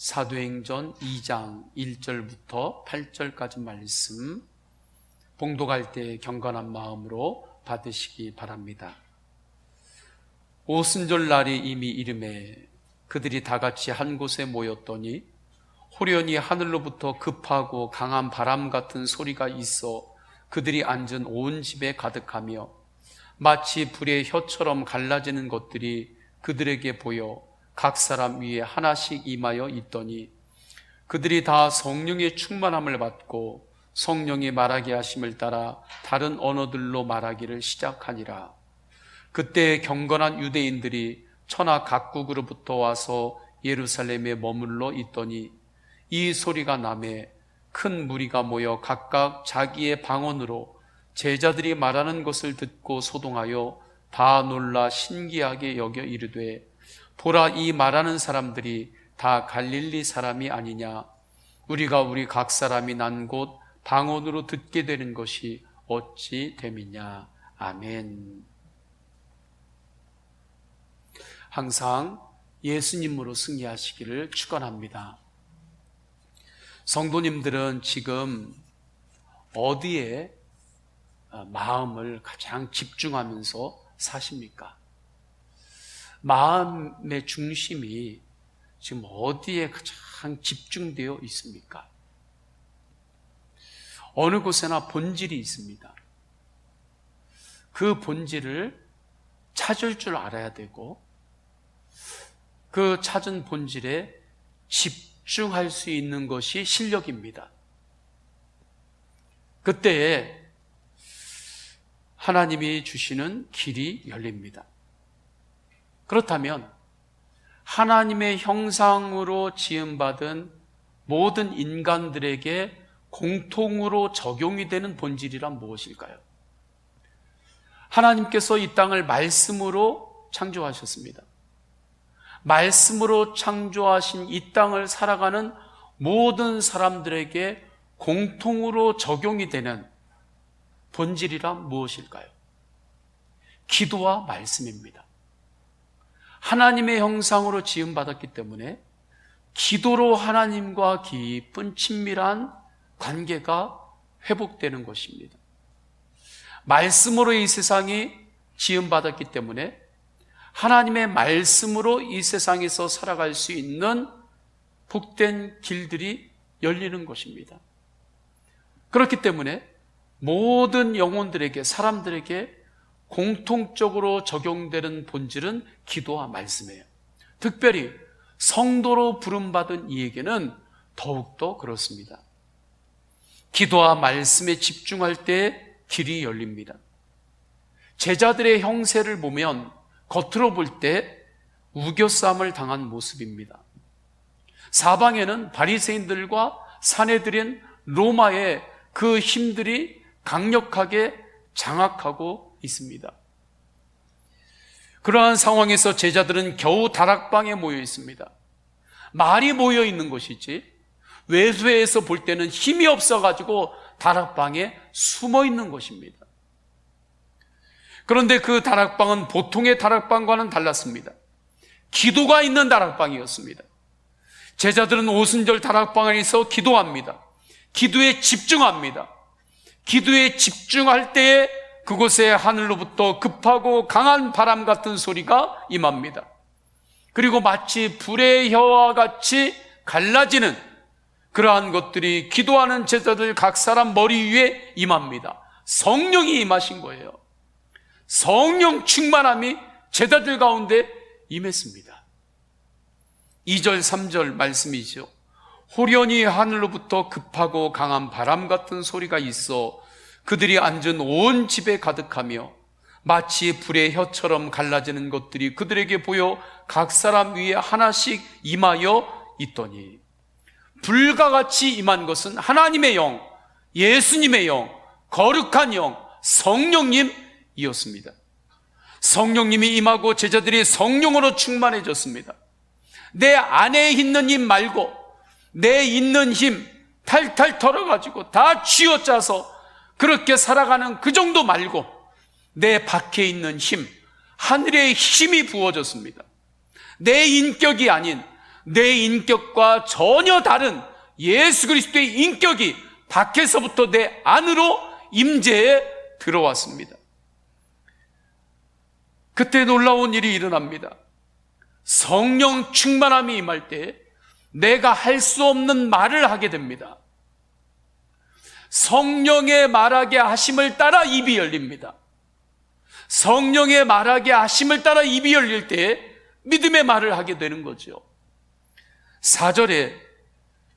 사도행전 2장 1절부터 8절까지 말씀 봉독할 때 경건한 마음으로 받으시기 바랍니다. 오순절 날이 이미 이름에 그들이 다 같이 한 곳에 모였더니 호련히 하늘로부터 급하고 강한 바람 같은 소리가 있어 그들이 앉은 온 집에 가득하며 마치 불의 혀처럼 갈라지는 것들이 그들에게 보여 각 사람 위에 하나씩 임하여 있더니 그들이 다 성령의 충만함을 받고 성령이 말하게 하심을 따라 다른 언어들로 말하기를 시작하니라. 그때 경건한 유대인들이 천하 각국으로부터 와서 예루살렘에 머물러 있더니 이 소리가 나매 큰 무리가 모여 각각 자기의 방언으로 제자들이 말하는 것을 듣고 소동하여 다 놀라 신기하게 여겨 이르되 보라, 이 말하는 사람들이 다 갈릴리 사람이 아니냐? 우리가 우리 각 사람이 난 곳 방언으로 듣게 되는 것이 어찌 됨이냐? 아멘. 항상 예수님으로 승리하시기를 축원합니다. 성도님들은 지금 어디에 마음을 가장 집중하면서 사십니까? 마음의 중심이 지금 어디에 가장 집중되어 있습니까? 어느 곳에나 본질이 있습니다. 그 본질을 찾을 줄 알아야 되고 그 찾은 본질에 집중할 수 있는 것이 실력입니다. 그때에 하나님이 주시는 길이 열립니다. 그렇다면 하나님의 형상으로 지음받은 모든 인간들에게 공통으로 적용이 되는 본질이란 무엇일까요? 하나님께서 이 땅을 말씀으로 창조하셨습니다. 말씀으로 창조하신 이 땅을 살아가는 모든 사람들에게 공통으로 적용이 되는 본질이란 무엇일까요? 기도와 말씀입니다. 하나님의 형상으로 지음받았기 때문에 기도로 하나님과 깊은 친밀한 관계가 회복되는 것입니다. 말씀으로 이 세상이 지음받았기 때문에 하나님의 말씀으로 이 세상에서 살아갈 수 있는 복된 길들이 열리는 것입니다. 그렇기 때문에 모든 영혼들에게, 사람들에게 공통적으로 적용되는 본질은 기도와 말씀이에요. 특별히 성도로 부름받은 이에게는 더욱더 그렇습니다. 기도와 말씀에 집중할 때 길이 열립니다. 제자들의 형세를 보면 겉으로 볼 때 우겨쌈을 당한 모습입니다. 사방에는 바리새인들과 사내들인 로마의 그 힘들이 강력하게 장악하고 있습니다. 그러한 상황에서 제자들은 겨우 다락방에 모여 있습니다. 말이 모여 있는 것이지 외부에서 볼 때는 힘이 없어가지고 다락방에 숨어 있는 것입니다. 그런데 그 다락방은 보통의 다락방과는 달랐습니다. 기도가 있는 다락방이었습니다. 제자들은 오순절 다락방 안에서 기도합니다. 기도에 집중합니다. 기도에 집중할 때에 그곳에 하늘로부터 급하고 강한 바람 같은 소리가 임합니다. 그리고 마치 불의 혀와 같이 갈라지는 그러한 것들이 기도하는 제자들 각 사람 머리 위에 임합니다. 성령이 임하신 거예요. 성령 충만함이 제자들 가운데 임했습니다. 2절 3절 말씀이죠. 호련히 하늘로부터 급하고 강한 바람 같은 소리가 있어 그들이 앉은 온 집에 가득하며 마치 불의 혀처럼 갈라지는 것들이 그들에게 보여 각 사람 위에 하나씩 임하여 있더니, 불과 같이 임한 것은 하나님의 영, 예수님의 영, 거룩한 영, 성령님이었습니다. 성령님이 임하고 제자들이 성령으로 충만해졌습니다. 내 안에 있는 힘 말고 내 있는 힘 탈탈 털어가지고 다 쥐어짜서 그렇게 살아가는 그 정도 말고 내 밖에 있는 힘, 하늘의 힘이 부어졌습니다. 내 인격이 아닌 내 인격과 전혀 다른 예수 그리스도의 인격이 밖에서부터 내 안으로 임재해 들어왔습니다. 그때 놀라운 일이 일어납니다. 성령 충만함이 임할 때 내가 할 수 없는 말을 하게 됩니다. 성령의 말하게 하심을 따라 입이 열립니다. 성령의 말하게 하심을 따라 입이 열릴 때 믿음의 말을 하게 되는 거죠. 4절에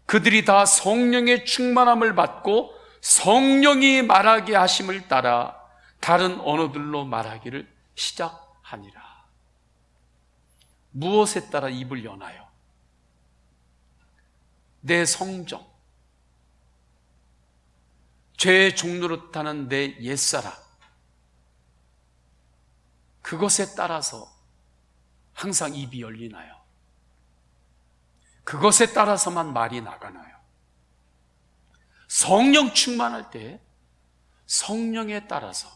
그들이 다 성령의 충만함을 받고 성령이 말하게 하심을 따라 다른 언어들로 말하기를 시작하니라. 무엇에 따라 입을 여나요? 내 성정, 죄의 종로로 타는 내 옛사람, 그것에 따라서 항상 입이 열리나요? 그것에 따라서만 말이 나가나요? 성령 충만할 때 성령에 따라서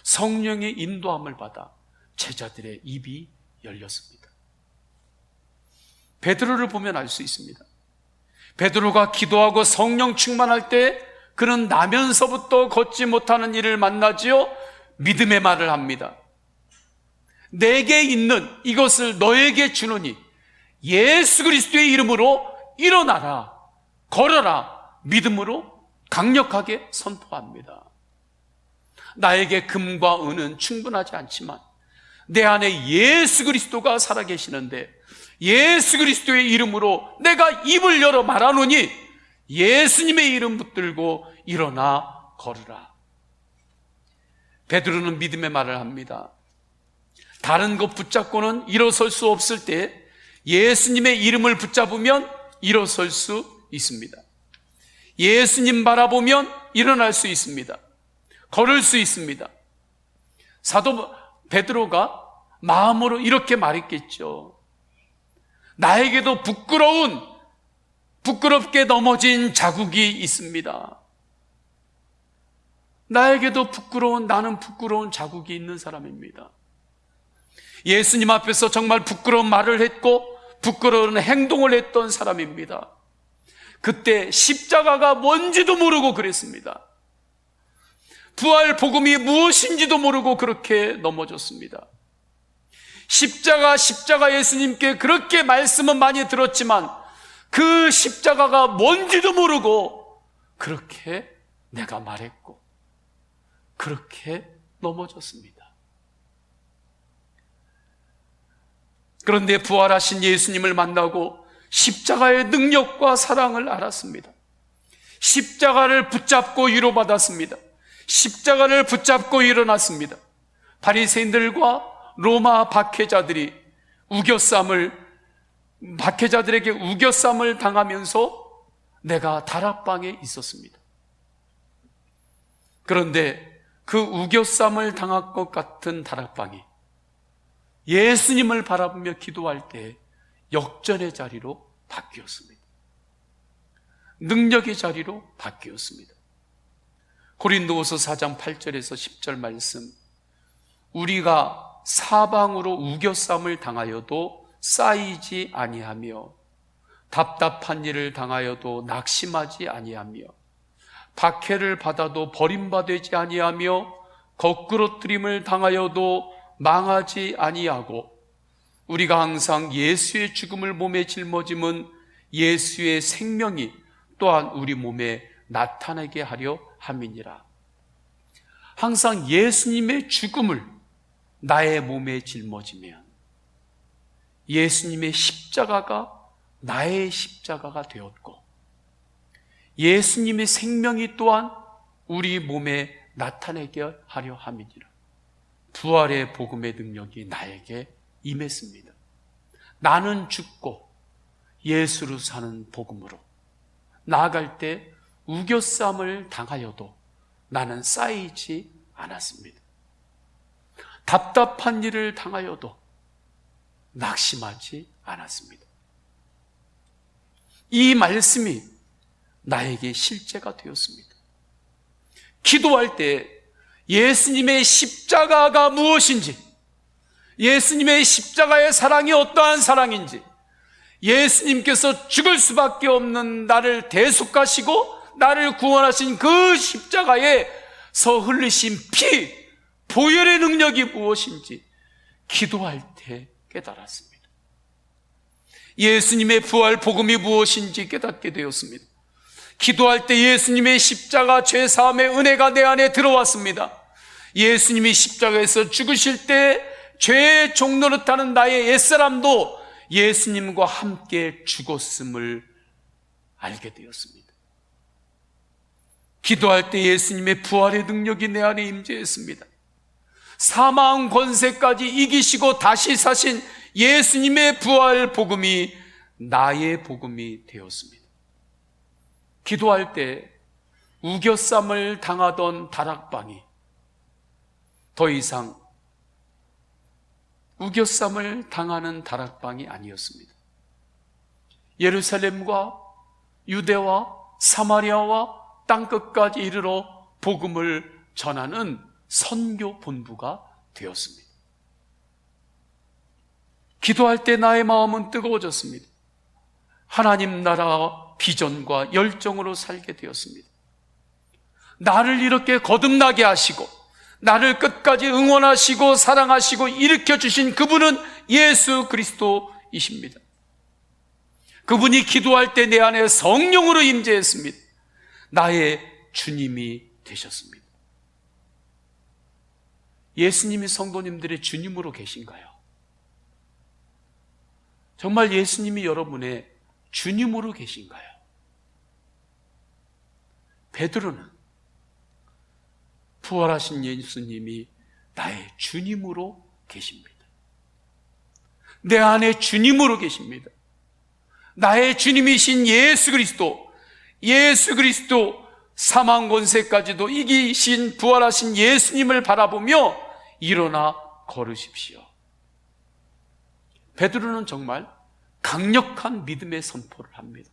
성령의 인도함을 받아 제자들의 입이 열렸습니다. 베드로를 보면 알 수 있습니다. 베드로가 기도하고 성령 충만할 때 그는 나면서부터 걷지 못하는 일을 만나지요. 믿음의 말을 합니다. 내게 있는 이것을 너에게 주노니 예수 그리스도의 이름으로 일어나라, 걸어라, 믿음으로 강력하게 선포합니다. 나에게 금과 은은 충분하지 않지만 내 안에 예수 그리스도가 살아계시는데 예수 그리스도의 이름으로 내가 입을 열어 말하노니 예수님의 이름 붙들고 일어나 걸으라. 베드로는 믿음의 말을 합니다. 다른 것 붙잡고는 일어설 수 없을 때 예수님의 이름을 붙잡으면 일어설 수 있습니다. 예수님 바라보면 일어날 수 있습니다. 걸을 수 있습니다. 사도 베드로가 마음으로 이렇게 말했겠죠. 나에게도 부끄럽게 넘어진 자국이 있습니다. 나에게도 나는 부끄러운 자국이 있는 사람입니다. 예수님 앞에서 정말 부끄러운 말을 했고 부끄러운 행동을 했던 사람입니다. 그때 십자가가 뭔지도 모르고 그랬습니다. 부활 복음이 무엇인지도 모르고 그렇게 넘어졌습니다. 십자가 예수님께 그렇게 말씀은 많이 들었지만 그 십자가가 뭔지도 모르고 그렇게 내가 말했고 그렇게 넘어졌습니다. 그런데 부활하신 예수님을 만나고 십자가의 능력과 사랑을 알았습니다. 십자가를 붙잡고 위로받았습니다. 십자가를 붙잡고 일어났습니다. 바리새인들과 로마 박해자들에게 우겨쌈을 당하면서 내가 다락방에 있었습니다. 그런데 그 우겨쌈을 당할 것 같은 다락방이 예수님을 바라보며 기도할 때 역전의 자리로 바뀌었습니다. 능력의 자리로 바뀌었습니다. 고린도후서 4장 8절에서 10절 말씀, 우리가 사방으로 우겨쌈을 당하여도 쌓이지 아니하며 답답한 일을 당하여도 낙심하지 아니하며 박해를 받아도 버림받지 아니하며 거꾸러뜨림을 당하여도 망하지 아니하고 우리가 항상 예수의 죽음을 몸에 짊어짐은 예수의 생명이 또한 우리 몸에 나타나게 하려 함이니라. 항상 예수님의 죽음을 나의 몸에 짊어지면 예수님의 십자가가 나의 십자가가 되었고 예수님의 생명이 또한 우리 몸에 나타나게 하려 함이니라. 부활의 복음의 능력이 나에게 임했습니다. 나는 죽고 예수로 사는 복음으로 나아갈 때 우겨쌈을 당하여도 나는 쌓이지 않았습니다. 답답한 일을 당하여도 낙심하지 않았습니다. 이 말씀이 나에게 실제가 되었습니다. 기도할 때 예수님의 십자가가 무엇인지, 예수님의 십자가의 사랑이 어떠한 사랑인지, 예수님께서 죽을 수밖에 없는 나를 대속하시고 나를 구원하신 그 십자가에서 흘리신 피, 보혈의 능력이 무엇인지 기도할 때 깨달았습니다. 예수님의 부활 복음이 무엇인지 깨닫게 되었습니다. 기도할 때 예수님의 십자가 죄사함의 은혜가 내 안에 들어왔습니다. 예수님이 십자가에서 죽으실 때 죄의 종노릇하는 나의 옛사람도 예수님과 함께 죽었음을 알게 되었습니다. 기도할 때 예수님의 부활의 능력이 내 안에 임재했습니다. 사망 권세까지 이기시고 다시 사신 예수님의 부활 복음이 나의 복음이 되었습니다. 기도할 때 우겨쌈을 당하던 다락방이 더 이상 우겨쌈을 당하는 다락방이 아니었습니다. 예루살렘과 유대와 사마리아와 땅끝까지 이르러 복음을 전하는 선교 본부가 되었습니다. 기도할 때 나의 마음은 뜨거워졌습니다. 하나님 나라 비전과 열정으로 살게 되었습니다. 나를 이렇게 거듭나게 하시고 나를 끝까지 응원하시고 사랑하시고 일으켜 주신 그분은 예수 그리스도이십니다. 그분이 기도할 때 내 안에 성령으로 임재했습니다. 나의 주님이 되셨습니다. 예수님이 성도님들의 주님으로 계신가요? 정말 예수님이 여러분의 주님으로 계신가요? 베드로는 부활하신 예수님이 나의 주님으로 계십니다. 내 안에 주님으로 계십니다. 나의 주님이신 예수 그리스도 사망 권세까지도 이기신 부활하신 예수님을 바라보며 일어나 걸으십시오. 베드로는 정말 강력한 믿음의 선포를 합니다.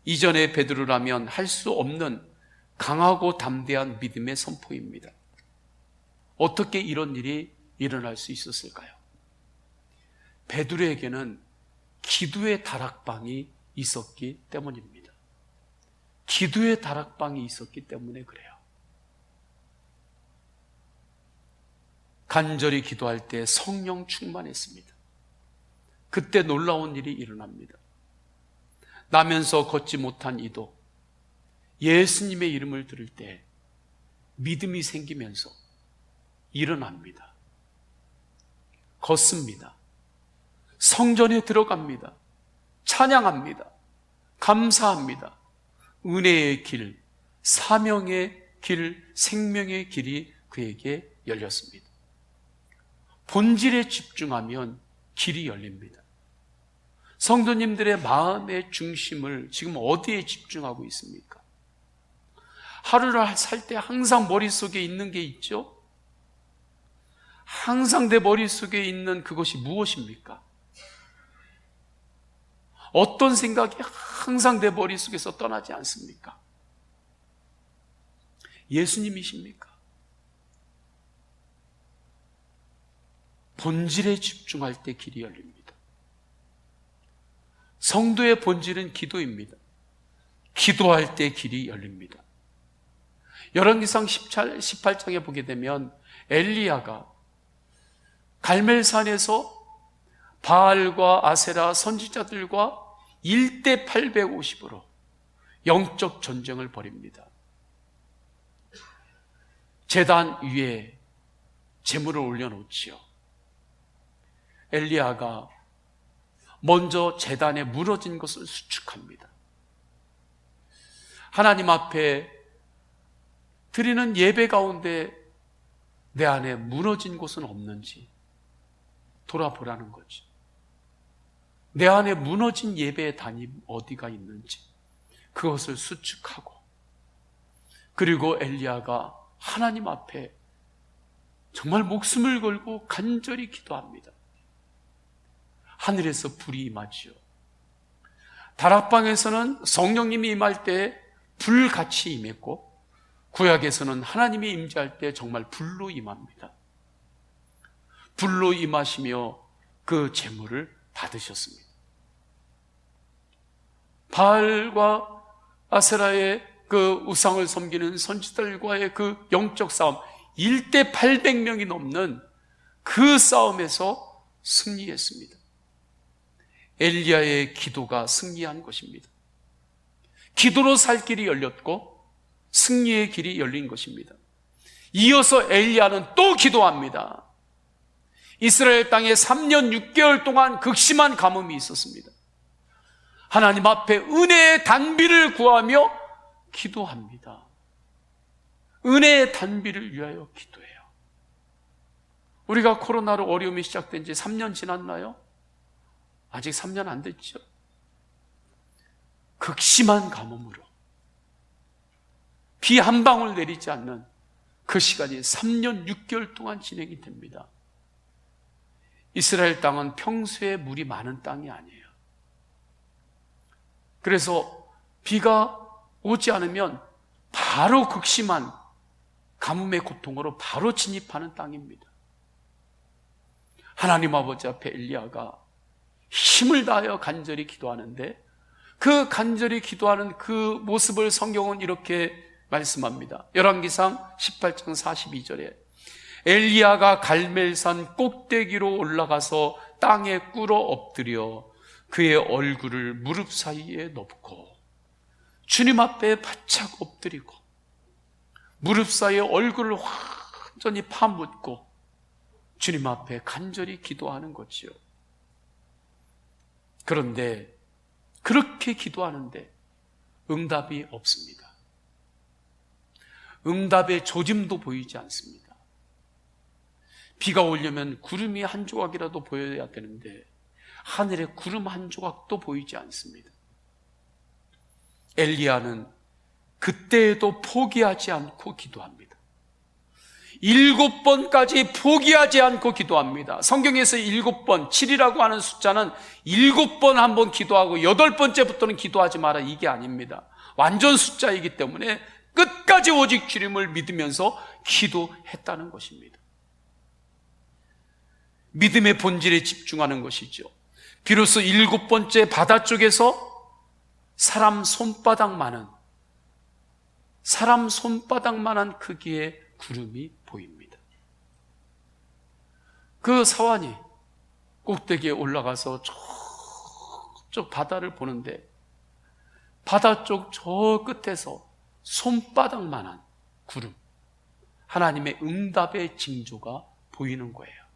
이전에 베드로라면 할 수 없는 강하고 담대한 믿음의 선포입니다. 어떻게 이런 일이 일어날 수 있었을까요? 베드로에게는 기도의 다락방이 있었기 때문입니다. 기도의 다락방이 있었기 때문에 그래요. 간절히 기도할 때 성령 충만했습니다. 그때 놀라운 일이 일어납니다. 나면서 걷지 못한 이도 예수님의 이름을 들을 때 믿음이 생기면서 일어납니다. 걷습니다. 성전에 들어갑니다. 찬양합니다. 감사합니다. 은혜의 길, 사명의 길, 생명의 길이 그에게 열렸습니다. 본질에 집중하면 길이 열립니다. 성도님들의 마음의 중심을 지금 어디에 집중하고 있습니까? 하루를 살 때 항상 머릿속에 있는 게 있죠? 항상 내 머릿속에 있는 그것이 무엇입니까? 어떤 생각이 항상 내 머릿속에서 떠나지 않습니까? 예수님이십니까? 본질에 집중할 때 길이 열립니다. 성도의 본질은 기도입니다. 기도할 때 길이 열립니다. 열왕기상 18장에 보게 되면 엘리야가 갈멜산에서 바알과 아세라 선지자들과 1대 850으로 영적 전쟁을 벌입니다. 제단 위에 제물을 올려놓지요. 엘리야가 먼저 제단에 무너진 것을 수축합니다. 하나님 앞에 드리는 예배 가운데 내 안에 무너진 곳은 없는지 돌아보라는 거지. 내 안에 무너진 예배의 단임 어디가 있는지 그것을 수축하고, 그리고 엘리야가 하나님 앞에 정말 목숨을 걸고 간절히 기도합니다. 하늘에서 불이 임하지요. 다락방에서는 성령님이 임할 때 불같이 임했고, 구약에서는 하나님이 임재할 때 정말 불로 임합니다. 불로 임하시며 그 제물을 받으셨습니다. 바알과 아세라의 그 우상을 섬기는 선지자들과의 그 영적 싸움, 1대 800명이 넘는 그 싸움에서 승리했습니다. 엘리야의 기도가 승리한 것입니다. 기도로 살 길이 열렸고 승리의 길이 열린 것입니다. 이어서 엘리야는 또 기도합니다. 이스라엘 땅에 3년 6개월 동안 극심한 가뭄이 있었습니다. 하나님 앞에 은혜의 단비를 구하며 기도합니다. 은혜의 단비를 위하여 기도해요. 우리가 코로나로 어려움이 시작된 지 3년 지났나요? 아직 3년 안 됐죠. 극심한 가뭄으로 비 한 방울 내리지 않는 그 시간이 3년 6개월 동안 진행이 됩니다. 이스라엘 땅은 평소에 물이 많은 땅이 아니에요. 그래서 비가 오지 않으면 바로 극심한 가뭄의 고통으로 바로 진입하는 땅입니다. 하나님 아버지 앞에 엘리야가 힘을 다하여 간절히 기도하는데, 그 간절히 기도하는 그 모습을 성경은 이렇게 말씀합니다. 열왕기상 18장 42절에 엘리야가 갈멜산 꼭대기로 올라가서 땅에 꿇어 엎드려 그의 얼굴을 무릎 사이에 넣고 주님 앞에 바짝 엎드리고 무릎 사이에 얼굴을 완전히 파묻고 주님 앞에 간절히 기도하는 거지요. 그런데 그렇게 기도하는데 응답이 없습니다. 응답의 조짐도 보이지 않습니다. 비가 오려면 구름이 한 조각이라도 보여야 되는데 하늘에 구름 한 조각도 보이지 않습니다. 엘리야는 그때에도 포기하지 않고 기도합니다. 7번까지 포기하지 않고 기도합니다. 성경에서 7번, 7이라고 하는 숫자는 7번 한번 기도하고 8번째부터는 기도하지 마라, 이게 아닙니다. 완전 숫자이기 때문에 끝까지 오직 주님을 믿으면서 기도했다는 것입니다. 믿음의 본질에 집중하는 것이죠. 비로소 7번째 바다 쪽에서 사람 손바닥만한 크기의 구름이 보입니다. 그 사환이 꼭대기에 올라가서 저쪽 바다를 보는데 바다 쪽 저 끝에서 손바닥만한 구름, 하나님의 응답의 징조가 보이는 거예요.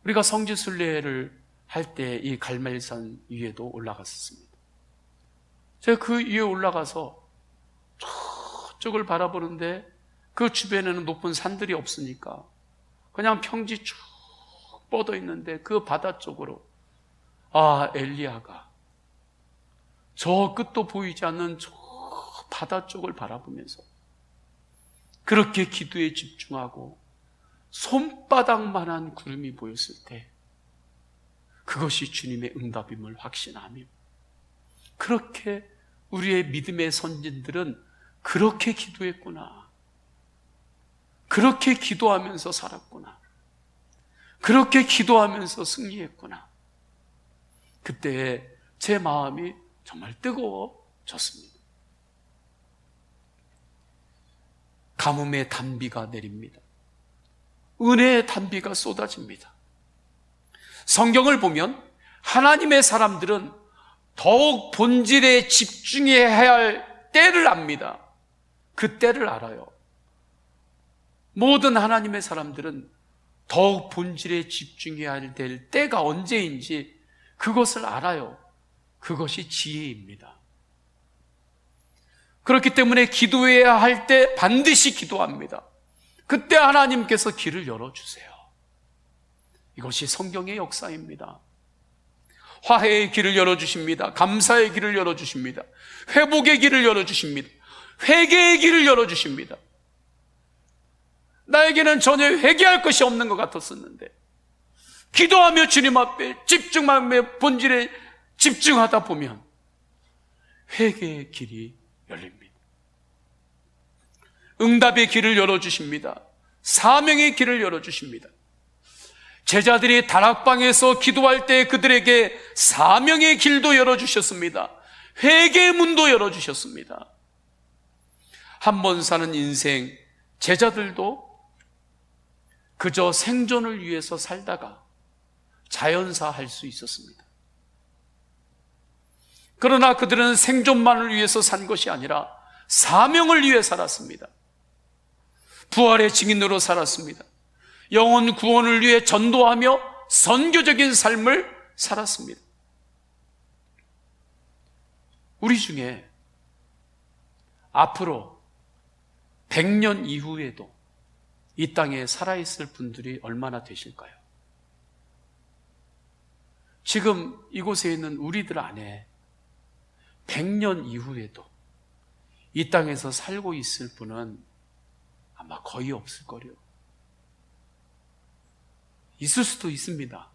우리가 성지순례를 할 때 이 갈멜산 위에도 올라갔었습니다. 제가 그 위에 올라가서 저쪽을 바라보는데 그 주변에는 높은 산들이 없으니까 그냥 평지 쭉 뻗어 있는데 그 바다 쪽으로 엘리야가 저 끝도 보이지 않는 저 바다 쪽을 바라보면서 그렇게 기도에 집중하고 손바닥만한 구름이 보였을 때 그것이 주님의 응답임을 확신하며, 그렇게 우리의 믿음의 선진들은 그렇게 기도했구나, 그렇게 기도하면서 살았구나, 그렇게 기도하면서 승리했구나. 그때 제 마음이 정말 뜨거워졌습니다. 가뭄의 단비가 내립니다. 은혜의 단비가 쏟아집니다. 성경을 보면 하나님의 사람들은 더욱 본질에 집중해야 할 때를 압니다. 그 때를 알아요. 모든 하나님의 사람들은 더욱 본질에 집중해야 될 때가 언제인지 그것을 알아요. 그것이 지혜입니다. 그렇기 때문에 기도해야 할 때 반드시 기도합니다. 그때 하나님께서 길을 열어주세요. 이것이 성경의 역사입니다. 화해의 길을 열어주십니다. 감사의 길을 열어주십니다. 회복의 길을 열어주십니다. 회개의 길을 열어주십니다. 나에게는 전혀 회개할 것이 없는 것 같았었는데 기도하며 주님 앞에 집중하며 본질에 집중하다 보면 회개의 길이 열립니다. 응답의 길을 열어주십니다. 사명의 길을 열어주십니다. 제자들이 다락방에서 기도할 때 그들에게 사명의 길도 열어주셨습니다. 회개의 문도 열어주셨습니다. 한 번 사는 인생, 제자들도 그저 생존을 위해서 살다가 자연사 할 수 있었습니다. 그러나 그들은 생존만을 위해서 산 것이 아니라 사명을 위해 살았습니다. 부활의 증인으로 살았습니다. 영혼 구원을 위해 전도하며 선교적인 삶을 살았습니다. 우리 중에 앞으로 100년 이후에도 이 땅에 살아있을 분들이 얼마나 되실까요? 지금 이곳에 있는 우리들 안에 100년 이후에도 이 땅에서 살고 있을 분은 아마 거의 없을 거예요. 있을 수도 있습니다.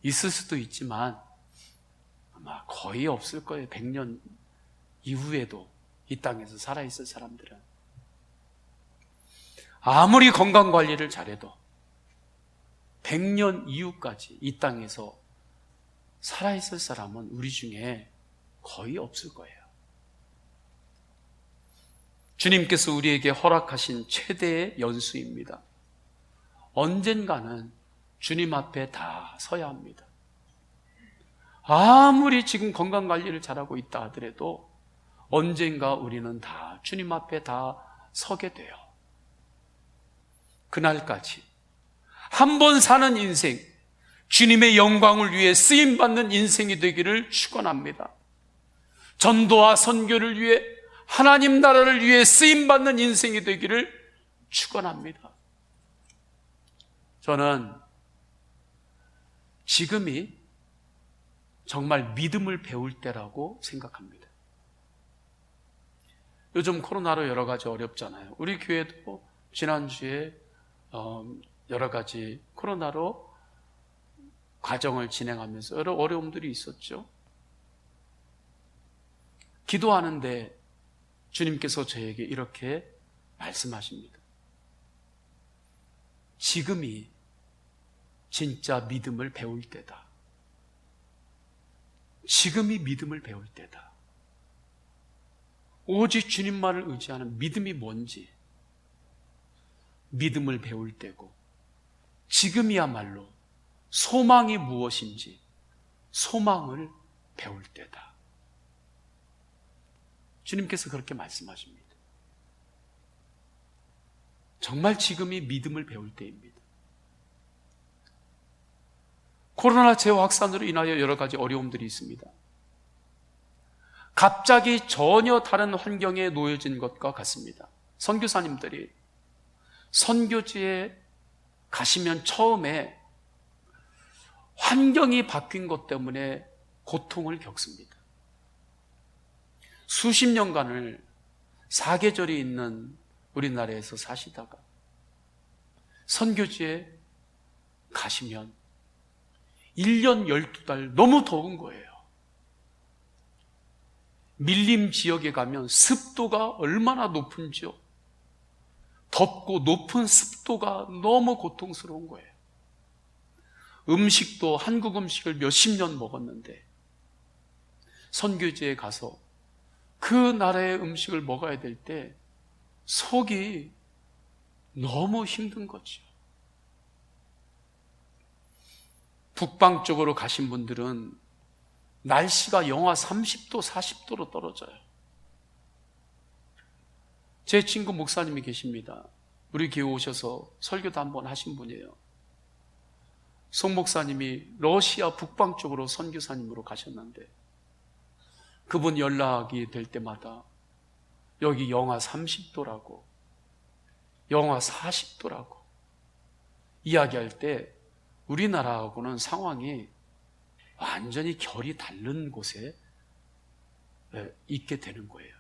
있을 수도 있지만 아마 거의 없을 거예요. 100년 이후에도 이 땅에서 살아있을 사람들은. 아무리 건강관리를 잘해도 100년 이후까지 이 땅에서 살아있을 사람은 우리 중에 거의 없을 거예요. 주님께서 우리에게 허락하신 최대의 연수입니다. 언젠가는 주님 앞에 다 서야 합니다. 아무리 지금 건강관리를 잘하고 있다 하더라도 언젠가 우리는 다 주님 앞에 다 서게 돼요. 그날까지 한 번 사는 인생, 주님의 영광을 위해 쓰임받는 인생이 되기를 축원합니다. 전도와 선교를 위해, 하나님 나라를 위해 쓰임받는 인생이 되기를 축원합니다. 저는 지금이 정말 믿음을 배울 때라고 생각합니다. 요즘 코로나로 여러 가지 어렵잖아요. 우리 교회도 지난주에 여러 가지 코로나로 과정을 진행하면서 여러 어려움들이 있었죠. 기도하는데 주님께서 저에게 이렇게 말씀하십니다. 지금이 진짜 믿음을 배울 때다. 지금이 믿음을 배울 때다. 오직 주님만을 의지하는 믿음이 뭔지 믿음을 배울 때고, 지금이야말로 소망이 무엇인지 소망을 배울 때다. 주님께서 그렇게 말씀하십니다. 정말 지금이 믿음을 배울 때입니다. 코로나 재확산으로 인하여 여러 가지 어려움들이 있습니다. 갑자기 전혀 다른 환경에 놓여진 것과 같습니다. 선교사님들이 선교지에 가시면 처음에 환경이 바뀐 것 때문에 고통을 겪습니다. 수십 년간을 사계절이 있는 우리나라에서 사시다가 선교지에 가시면 1년 12달 너무 더운 거예요. 밀림 지역에 가면 습도가 얼마나 높은지요. 덥고 높은 습도가 너무 고통스러운 거예요. 음식도 한국 음식을 몇십 년 먹었는데 선교지에 가서 그 나라의 음식을 먹어야 될 때 속이 너무 힘든 거죠. 북방 쪽으로 가신 분들은 날씨가 영하 30도, 40도로 떨어져요. 제 친구 목사님이 계십니다. 우리 교회 오셔서 설교도 한번 하신 분이에요. 송 목사님이 러시아 북방 쪽으로 선교사님으로 가셨는데 그분 연락이 될 때마다 여기 영하 30도라고, 영하 40도라고 이야기할 때 우리나라하고는 상황이 완전히 결이 다른 곳에 있게 되는 거예요.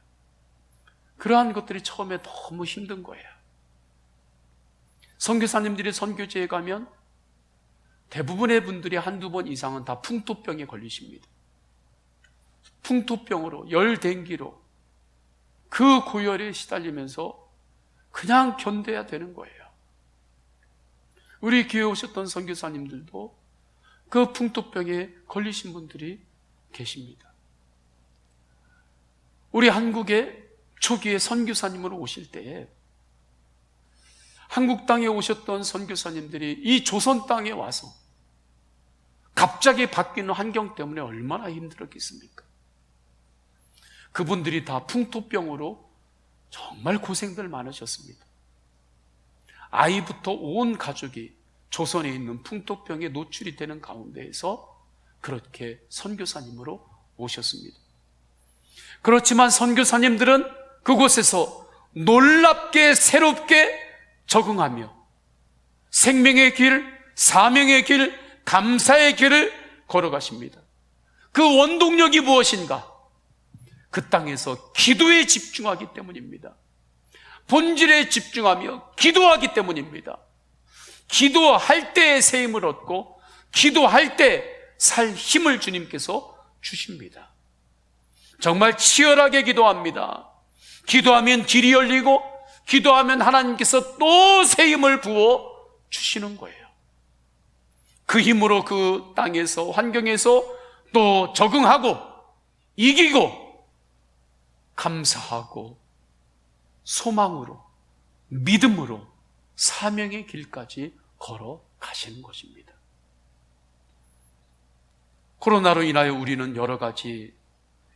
그러한 것들이 처음에 너무 힘든 거예요. 선교사님들이 선교지에 가면 대부분의 분들이 한두 번 이상은 다 풍토병에 걸리십니다. 풍토병으로, 열댕기로 그 고열에 시달리면서 그냥 견뎌야 되는 거예요. 우리 교회에 오셨던 선교사님들도 그 풍토병에 걸리신 분들이 계십니다. 우리 한국에 초기에 선교사님으로 오실 때에 한국 땅에 오셨던 선교사님들이 이 조선 땅에 와서 갑자기 바뀌는 환경 때문에 얼마나 힘들었겠습니까? 그분들이 다 풍토병으로 정말 고생들 많으셨습니다. 아이부터 온 가족이 조선에 있는 풍토병에 노출이 되는 가운데에서 그렇게 선교사님으로 오셨습니다. 그렇지만 선교사님들은 그곳에서 놀랍게 새롭게 적응하며 생명의 길, 사명의 길, 감사의 길을 걸어가십니다. 그 원동력이 무엇인가? 그 땅에서 기도에 집중하기 때문입니다. 본질에 집중하며 기도하기 때문입니다. 기도할 때 새 힘을 얻고 기도할 때 살 힘을 주님께서 주십니다. 정말 치열하게 기도합니다. 기도하면 길이 열리고 기도하면 하나님께서 또 새 힘을 부어 주시는 거예요. 그 힘으로 그 땅에서 환경에서 또 적응하고 이기고 감사하고 소망으로 믿음으로 사명의 길까지 걸어가시는 것입니다. 코로나로 인하여 우리는 여러 가지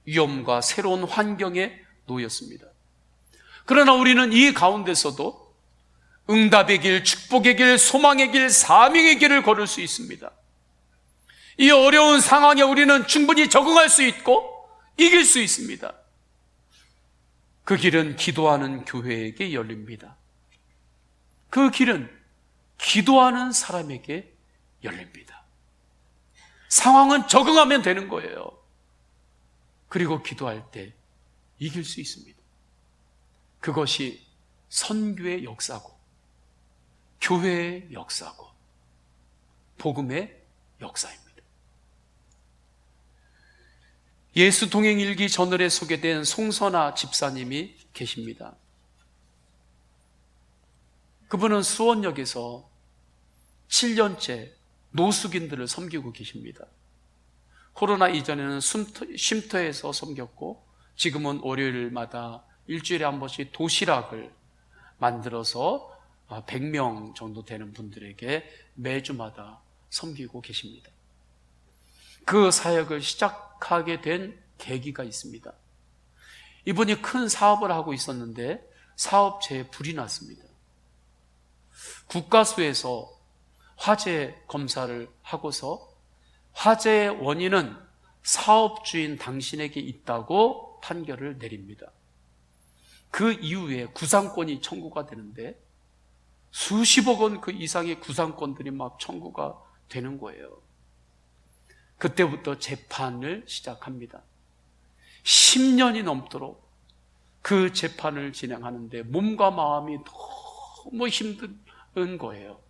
위험과 새로운 환경에 놓였습니다. 그러나 우리는 이 가운데서도 응답의 길, 축복의 길, 소망의 길, 사명의 길을 걸을 수 있습니다. 이 어려운 상황에 우리는 충분히 적응할 수 있고 이길 수 있습니다. 그 길은 기도하는 교회에게 열립니다. 그 길은 기도하는 사람에게 열립니다. 상황은 적응하면 되는 거예요. 그리고 기도할 때 이길 수 있습니다. 그것이 선교의 역사고 교회의 역사고 복음의 역사입니다. 예수 동행일기 저널에 소개된 송선아 집사님이 계십니다. 그분은 수원역에서 7년째 노숙인들을 섬기고 계십니다. 코로나 이전에는 쉼터에서 섬겼고 지금은 월요일마다 일주일에 한 번씩 도시락을 만들어서 100명 정도 되는 분들에게 매주마다 섬기고 계십니다. 그 사역을 시작하게 된 계기가 있습니다. 이분이 큰 사업을 하고 있었는데 사업체에 불이 났습니다. 국가수에서 화재 검사를 하고서 화재의 원인은 사업주인 당신에게 있다고 판결을 내립니다. 그 이후에 구상권이 청구가 되는데 수십억 원 그 이상의 구상권들이 막 청구가 되는 거예요. 그때부터 재판을 시작합니다. 10년이 넘도록 그 재판을 진행하는데 몸과 마음이 너무 힘든 거예요.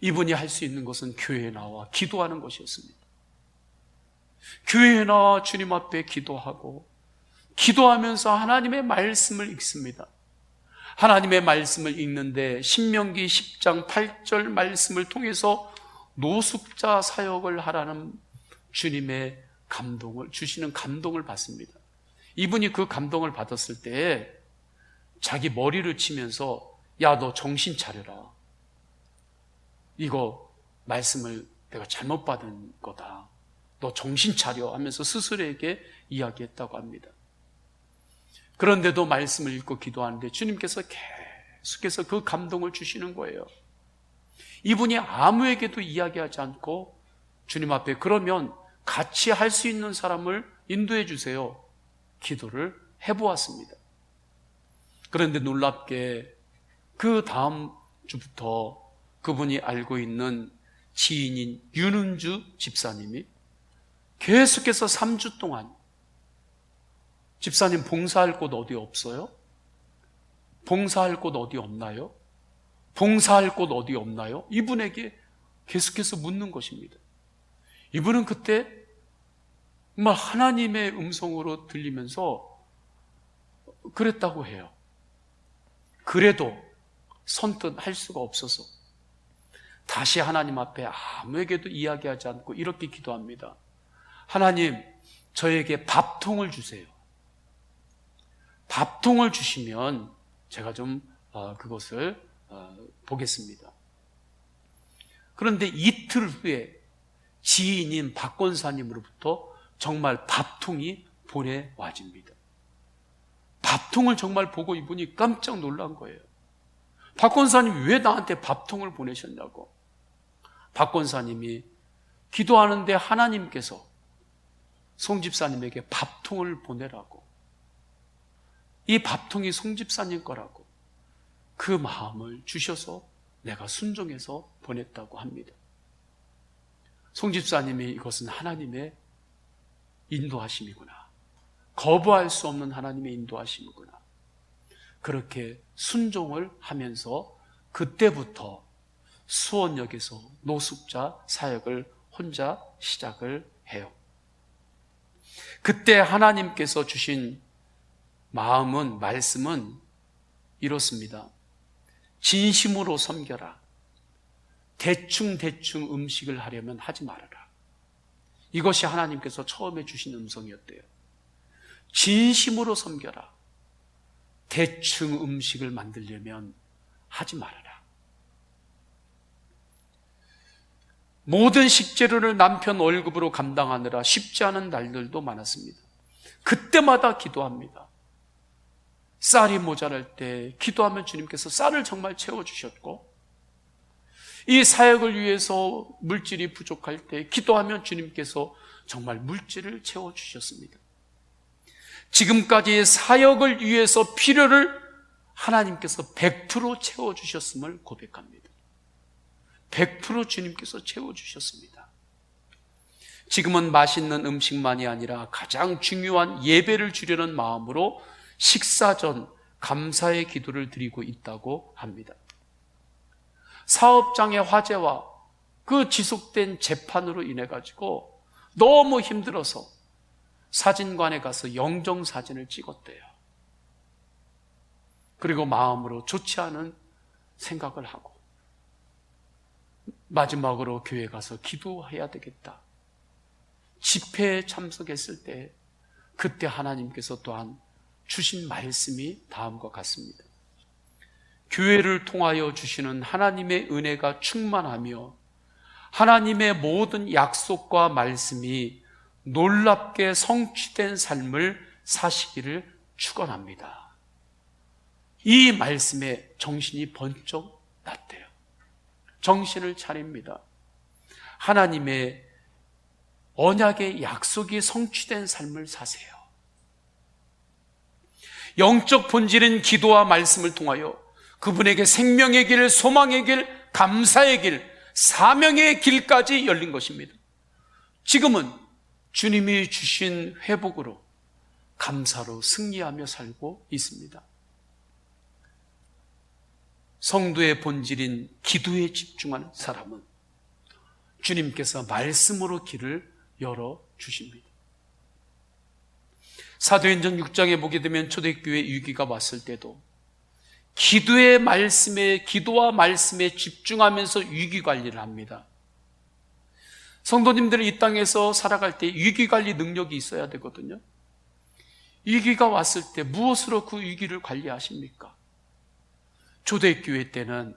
이분이 할 수 있는 것은 교회에 나와 기도하는 것이었습니다. 교회에 나와 주님 앞에 기도하고 기도하면서 하나님의 말씀을 읽습니다. 하나님의 말씀을 읽는데 신명기 10장 8절 말씀을 통해서 노숙자 사역을 하라는 주님의 감동을 주시는 감동을 받습니다. 이분이 그 감동을 받았을 때 자기 머리를 치면서 야, 너 정신 차려라. 이거 말씀을 내가 잘못 받은 거다. 너 정신 차려 하면서 스스로에게 이야기했다고 합니다. 그런데도 말씀을 읽고 기도하는데 주님께서 계속해서 그 감동을 주시는 거예요. 이분이 아무에게도 이야기하지 않고 주님 앞에 그러면 같이 할 수 있는 사람을 인도해 주세요. 기도를 해보았습니다. 그런데 놀랍게 그 다음 주부터 그분이 알고 있는 지인인 윤은주 집사님이 계속해서 3주 동안 집사님 봉사할 곳 어디 없어요? 봉사할 곳 어디 없나요? 봉사할 곳 어디 없나요? 이분에게 계속해서 묻는 것입니다. 이분은 그때 정말 하나님의 음성으로 들리면서 그랬다고 해요. 그래도 선뜻 할 수가 없어서 다시 하나님 앞에 아무에게도 이야기하지 않고 이렇게 기도합니다. 하나님, 저에게 밥통을 주세요. 밥통을 주시면 제가 좀 그것을 보겠습니다. 그런데 이틀 후에 지인인 박 권사님으로부터 정말 밥통이 보내와집니다. 밥통을 정말 보고 이분이 깜짝 놀란 거예요. 박 권사님이 왜 나한테 밥통을 보내셨냐고. 박 권사님이 기도하는데 하나님께서 송 집사님에게 밥통을 보내라고, 이 밥통이 송 집사님 거라고 그 마음을 주셔서 내가 순종해서 보냈다고 합니다. 송 집사님이 이것은 하나님의 인도하심이구나, 거부할 수 없는 하나님의 인도하심이구나, 그렇게 순종을 하면서 그때부터 수원역에서 노숙자 사역을 혼자 시작을 해요. 그때 하나님께서 주신 말씀은 이렇습니다. 진심으로 섬겨라. 대충 음식을 하려면 하지 말아라. 이것이 하나님께서 처음에 주신 음성이었대요. 진심으로 섬겨라. 대충 음식을 만들려면 하지 말아라. 모든 식재료를 남편 월급으로 감당하느라 쉽지 않은 날들도 많았습니다. 그때마다 기도합니다. 쌀이 모자랄 때 기도하면 주님께서 쌀을 정말 채워주셨고, 이 사역을 위해서 물질이 부족할 때 기도하면 주님께서 정말 물질을 채워주셨습니다. 지금까지 사역을 위해서 필요를 하나님께서 100% 채워주셨음을 고백합니다. 100% 주님께서 채워주셨습니다. 지금은 맛있는 음식만이 아니라 가장 중요한 예배를 드리는 마음으로 식사 전 감사의 기도를 드리고 있다고 합니다. 사업장의 화재와 그 지속된 재판으로 인해 가지고 너무 힘들어서 사진관에 가서 영정사진을 찍었대요. 그리고 마음으로 좋지 않은 생각을 하고 마지막으로 교회 가서 기도해야 되겠다. 집회에 참석했을 때 그때 하나님께서 또한 주신 말씀이 다음과 같습니다. 교회를 통하여 주시는 하나님의 은혜가 충만하며 하나님의 모든 약속과 말씀이 놀랍게 성취된 삶을 사시기를 축원합니다. 이 말씀에 정신이 번쩍 났대요. 정신을 차립니다. 하나님의 언약의 약속이 성취된 삶을 사세요. 영적 본질인 기도와 말씀을 통하여 그분에게 생명의 길, 소망의 길, 감사의 길, 사명의 길까지 열린 것입니다. 지금은 주님이 주신 회복으로 감사로 승리하며 살고 있습니다. 성도의 본질인 기도에 집중하는 사람은 주님께서 말씀으로 길을 열어주십니다. 사도행전 6장에 보게 되면 초대교회 위기가 왔을 때도 기도와 말씀에 집중하면서 위기관리를 합니다. 성도님들은 이 땅에서 살아갈 때 위기관리 능력이 있어야 되거든요. 위기가 왔을 때 무엇으로 그 위기를 관리하십니까? 초대교회 때는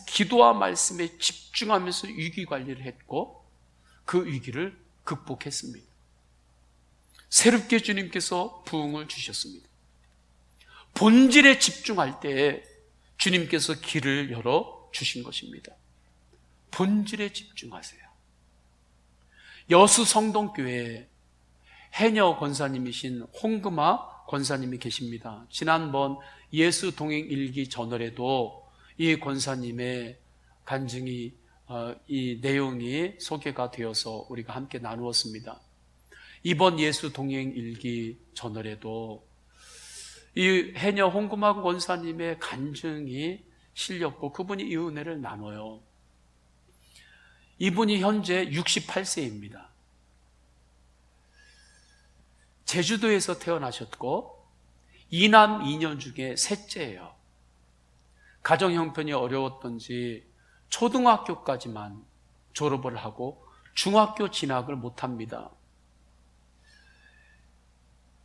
기도와 말씀에 집중하면서 위기관리를 했고 그 위기를 극복했습니다. 새롭게 주님께서 부흥을 주셨습니다. 본질에 집중할 때 주님께서 길을 열어주신 것입니다. 본질에 집중하세요. 여수 성동교회에 해녀 권사님이신 홍금아 권사님이 계십니다. 지난번 예수 동행 일기 저널에도 이 권사님의 간증이 이 내용이 소개가 되어서 우리가 함께 나누었습니다. 이번 예수 동행 일기 저널에도 이 해녀 홍금아 권사님의 간증이 실렸고 그분이 이 은혜를 나눠요. 이분이 현재 68세입니다. 제주도에서 태어나셨고 2남 2녀 중에 셋째예요. 가정 형편이 어려웠던지 초등학교까지만 졸업을 하고 중학교 진학을 못합니다.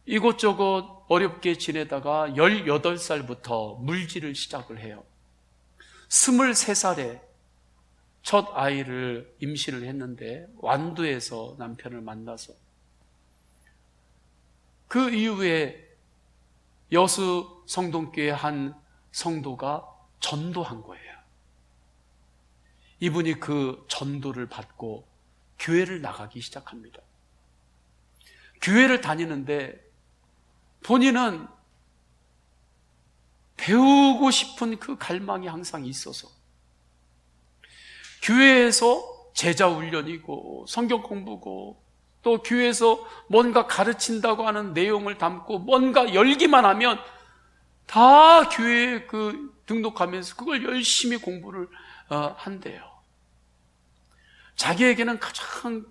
이곳저곳 어렵게 지내다가 18살부터 물질을 시작을 해요. 23살에 첫 아이를 임신을 했는데 완도에서 남편을 만나서 그 이후에 여수 성동교회 한 성도가 전도한 거예요. 이분이 그 전도를 받고 교회를 나가기 시작합니다. 교회를 다니는데 본인은 배우고 싶은 그 갈망이 항상 있어서 교회에서 제자 훈련이고 성경 공부고 또 교회에서 뭔가 가르친다고 하는 내용을 담고 뭔가 열기만 하면 다 교회에 등록하면서 그걸 열심히 공부를 한대요. 자기에게는 가장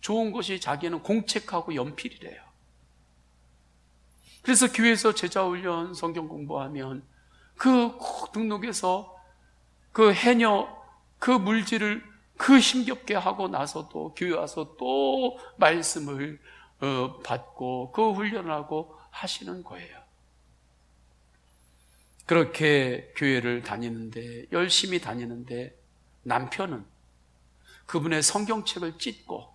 좋은 것이 자기는 공책하고 연필이래요. 그래서 교회에서 제자 훈련 성경 공부하면 그 등록에서 그 해녀 그 물질을 힘겹게 하고 나서도 교회 와서 또 말씀을 받고 그 훈련을 하고 하시는 거예요. 그렇게 교회를 다니는데 열심히 다니는데 남편은 그분의 성경책을 찢고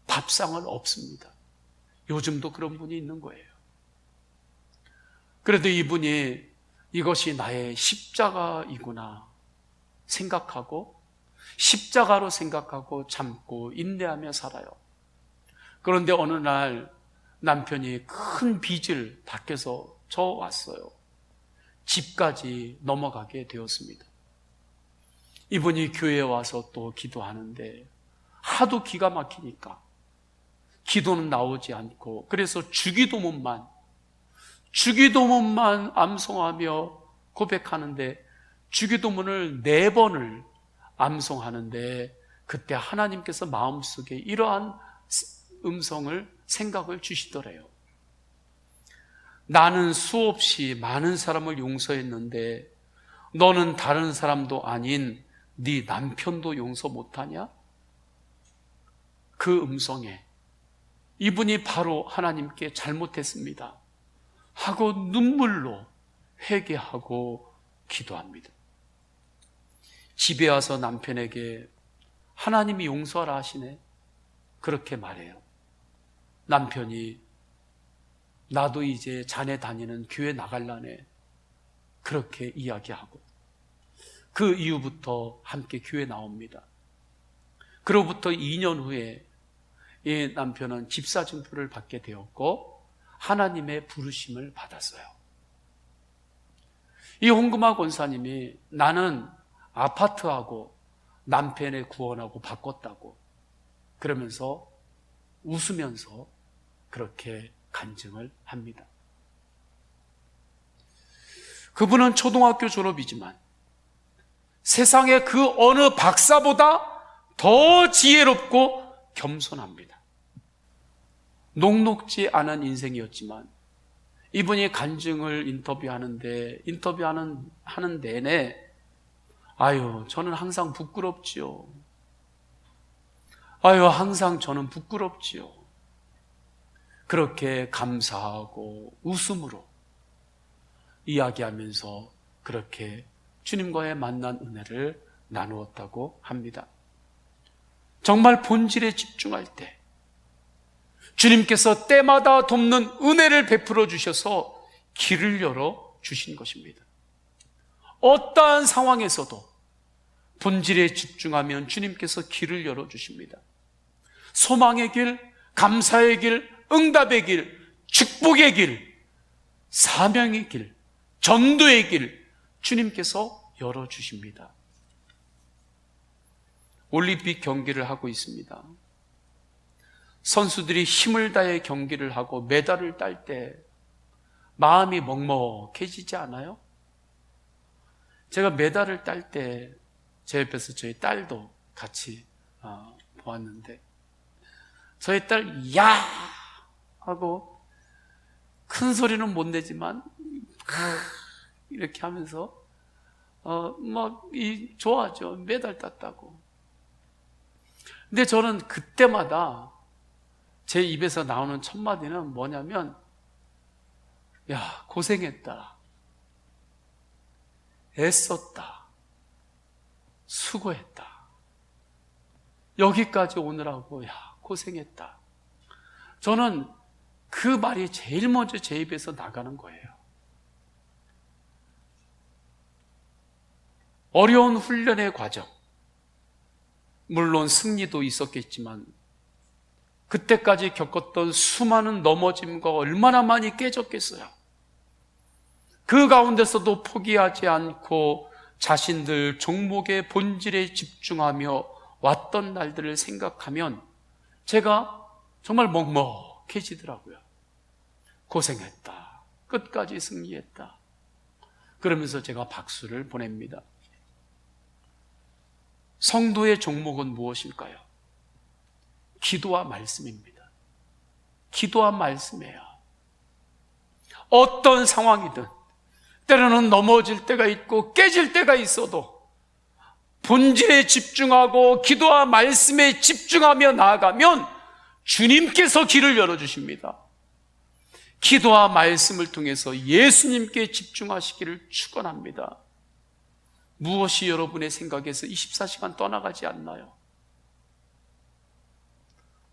밥상을 엎습니다. 요즘도 그런 분이 있는 거예요. 그래도 이분이 이것이 나의 십자가이구나 생각하고 십자가로 생각하고 참고 인내하며 살아요. 그런데 어느 날 남편이 큰 빚을 밖에서 져왔어요. 집까지 넘어가게 되었습니다. 이분이 교회에 와서 또 기도하는데 하도 기가 막히니까 기도는 나오지 않고 그래서 주기도문만 암송하며 고백하는데 주기도문을 4번을 암송하는데 그때 하나님께서 마음속에 이러한 생각을 주시더래요. 나는 수없이 많은 사람을 용서했는데 너는 다른 사람도 아닌 네 남편도 용서 못하냐? 그 음성에 이분이 바로 하나님께 잘못했습니다 하고 눈물로 회개하고 기도합니다. 집에 와서 남편에게 하나님이 용서하라 하시네 그렇게 말해요. 남편이 나도 이제 자네 다니는 교회 나갈라네 그렇게 이야기하고 그 이후부터 함께 교회 나옵니다. 그로부터 2년 후에 이 남편은 집사 증표를 받게 되었고 하나님의 부르심을 받았어요. 이 홍금화 권사님이 나는 아파트하고 남편의 구원하고 바꿨다고 그러면서 웃으면서 그렇게 간증을 합니다. 그분은 초등학교 졸업이지만 세상의 그 어느 박사보다 더 지혜롭고 겸손합니다. 녹록지 않은 인생이었지만 이분이 간증을 하는 내내 저는 항상 부끄럽지요. 항상 저는 부끄럽지요. 그렇게 감사하고 웃음으로 이야기하면서 그렇게 주님과의 만난 은혜를 나누었다고 합니다. 정말 본질에 집중할 때 주님께서 때마다 돕는 은혜를 베풀어 주셔서 길을 열어 주신 것입니다. 어떠한 상황에서도 본질에 집중하면 주님께서 길을 열어 주십니다. 소망의 길, 감사의 길, 응답의 길, 축복의 길, 사명의 길, 전도의 길 주님께서 열어 주십니다. 올림픽 경기를 하고 있습니다. 선수들이 힘을 다해 경기를 하고 메달을 딸 때 마음이 먹먹해지지 않아요? 제가 메달을 딸 때 제 옆에서 저희 딸도 같이 보았는데 저희 딸 야! 하고 큰 소리는 못 내지만 이렇게 하면서 좋아하죠. 메달 땄다고. 근데 저는 그때마다 제 입에서 나오는 첫 마디는 뭐냐면, 야, 고생했다. 애썼다. 수고했다. 여기까지 오느라고, 야, 고생했다. 저는 그 말이 제일 먼저 제 입에서 나가는 거예요. 어려운 훈련의 과정, 물론 승리도 있었겠지만 그때까지 겪었던 수많은 넘어짐과 얼마나 많이 깨졌겠어요. 그 가운데서도 포기하지 않고 자신들 종목의 본질에 집중하며 왔던 날들을 생각하면 제가 정말 먹먹해지더라고요. 고생했다. 끝까지 승리했다. 그러면서 제가 박수를 보냅니다. 성도의 종목은 무엇일까요? 기도와 말씀입니다. 기도와 말씀이에요. 어떤 상황이든, 때로는 넘어질 때가 있고 깨질 때가 있어도 본질에 집중하고 기도와 말씀에 집중하며 나아가면 주님께서 길을 열어주십니다. 기도와 말씀을 통해서 예수님께 집중하시기를 축원합니다. 무엇이 여러분의 생각에서 24시간 떠나가지 않나요?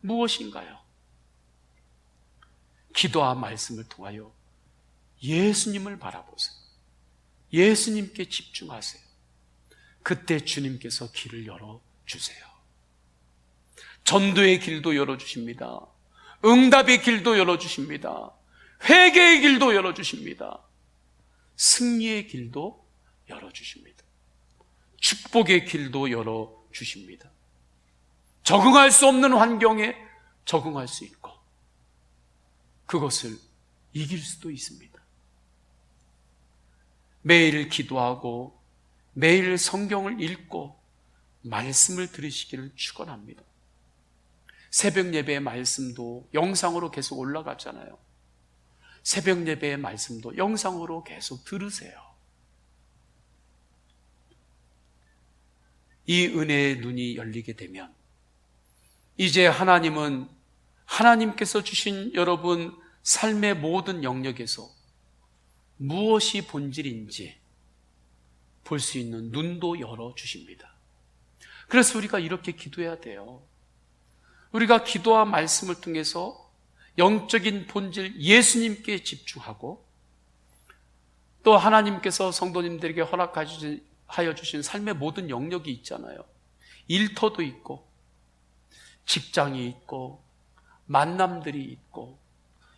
무엇인가요? 기도와 말씀을 통하여 예수님을 바라보세요. 예수님께 집중하세요. 그때 주님께서 길을 열어주세요. 전도의 길도 열어주십니다. 응답의 길도 열어주십니다. 회개의 길도 열어주십니다. 승리의 길도 열어주십니다. 축복의 길도 열어주십니다. 적응할 수 없는 환경에 적응할 수 있고 그것을 이길 수도 있습니다. 매일 기도하고 매일 성경을 읽고 말씀을 들으시기를 축원합니다. 새벽 예배의 말씀도 영상으로 계속 올라가잖아요. 새벽 예배의 말씀도 영상으로 계속 들으세요. 이 은혜의 눈이 열리게 되면 이제 하나님은 하나님께서 주신 여러분 삶의 모든 영역에서 무엇이 본질인지 볼 수 있는 눈도 열어주십니다. 그래서 우리가 이렇게 기도해야 돼요. 우리가 기도와 말씀을 통해서 영적인 본질 예수님께 집중하고 또 하나님께서 성도님들에게 허락하여 주신 삶의 모든 영역이 있잖아요. 일터도 있고 직장이 있고 만남들이 있고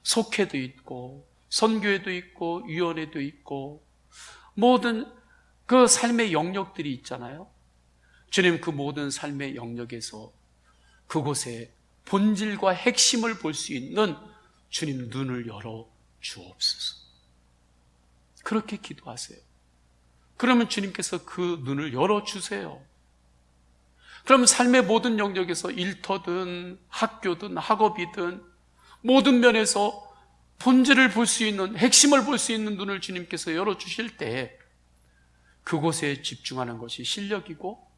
속회도 있고 선교회도 있고 위원회도 있고 모든 그 삶의 영역들이 있잖아요. 주님 그 모든 삶의 영역에서 그곳에 본질과 핵심을 볼 수 있는 주님 눈을 열어 주옵소서. 그렇게 기도하세요. 그러면 주님께서 그 눈을 열어주세요. 그럼 삶의 모든 영역에서 일터든 학교든 학업이든 모든 면에서 본질을 볼 수 있는, 핵심을 볼 수 있는 눈을 주님께서 열어주실 때 그곳에 집중하는 것이 실력이고